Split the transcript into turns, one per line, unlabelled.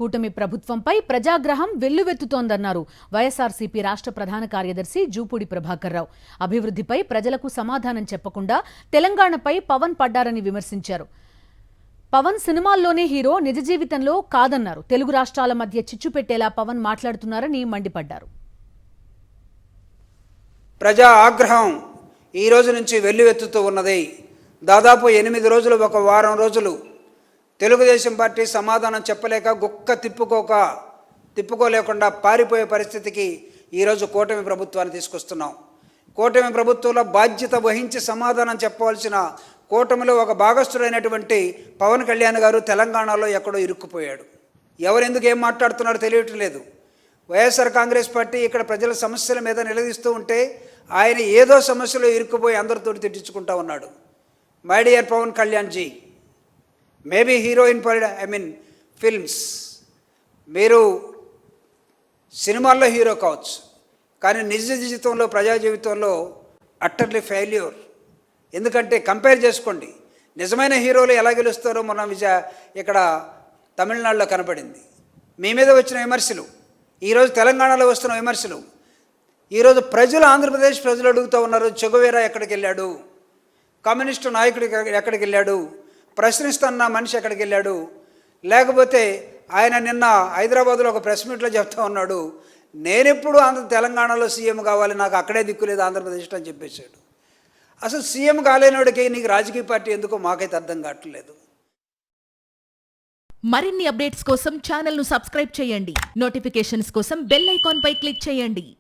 కూటమి ప్రభుత్వంపై ప్రజాగ్రహం వెల్లువెత్తుతోందన్నారు వైఎస్ఆర్సీపీ రాష్ట్ర ప్రధాన కార్యదర్శి జూపూడి ప్రభాకర్ రావు. అభివృద్ధిపై ప్రజలకు సమాధానం చెప్పకుండా తెలంగాణపై పవన్ పడ్డారని విమర్శించారు. పవన్ సినిమాల్లోనే హీరో, నిజ జీవితంలో కాదన్నారు. తెలుగు రాష్ట్రాల మధ్య చిచ్చు పెట్టేలా పవన్ మాట్లాడుతున్నారని మండిపడ్డారు.
ప్రజా ఆగ్రహం ఈ రోజు నుంచి వెల్లువెత్తుతూ ఉన్నది. దాదాపు 8 రోజులు, ఒక వారం రోజులు తెలుగుదేశం పార్టీ సమాధానం చెప్పలేక గుక్క తిప్పుకోలేకుండా పారిపోయే పరిస్థితికి ఈరోజు కూటమి ప్రభుత్వాన్ని తీసుకొస్తున్నాం. కూటమి ప్రభుత్వంలో బాధ్యత వహించి సమాధానం చెప్పవలసిన కూటమిలో ఒక భాగస్థుడైనటువంటి పవన్ కళ్యాణ్ గారు తెలంగాణలో ఎక్కడో ఇరుక్కుపోయాడు. ఎవరెందుకు ఏం మాట్లాడుతున్నారో తెలియటం లేదు. వైఎస్ఆర్ కాంగ్రెస్ పార్టీ ఇక్కడ ప్రజల సమస్యల మీద నిలదీస్తూ ఉంటే ఆయన ఏదో సమస్యలో ఇరుక్కుపోయి అందరితో తిట్టించుకుంటా ఉన్నాడు. My dear Pawan Kalyan ji, maybe hero in films, మీరు సినిమాల్లో హీరో కావచ్చు, కానీ నిజ జీవితంలో, ప్రజా జీవితంలో అట్టర్లీ ఫెయిల్యూర్. ఎందుకంటే కంపేర్ చేసుకోండి, నిజమైన హీరోలు ఎలా గెలుస్తారో మన ఇక్కడ తమిళనాడులో కనపడింది. మీ మీద వచ్చిన విమర్శలు, ఈరోజు తెలంగాణలో వస్తున్న విమర్శలు, ఈరోజు ప్రజలు, ఆంధ్రప్రదేశ్ ప్రజలు అడుగుతూ ఉన్నారు, చెగువేరా ఎక్కడికి వెళ్ళాడు, కమ్యూనిస్టు నాయకుడు ఎక్కడికి వెళ్ళాడు, ప్రశ్నిస్తున్న మనిషి ఎక్కడికి వెళ్ళాడు, లేకపోతే ఆయన నిన్న హైదరాబాద్లో ఒక ప్రెస్ మీట్లో చెప్తా ఉన్నాడు, నేనెప్పుడు తెలంగాణలో సీఎం కావాలి, నాకు అక్కడే దిక్కులేదు ఆంధ్రప్రదేశ్లో అని చెప్పేశాడు. అసలు సీఎం కాలేనోడికి నీకు రాజకీయ పార్టీ ఎందుకో మాకైతే అర్థం కావట్లేదు.
మరిన్ని అప్డేట్స్ కోసం ఛానల్ను సబ్స్క్రైబ్ చేయండి. నోటిఫికేషన్స్ కోసం బెల్ ఐకాన్ పై క్లిక్ చేయండి.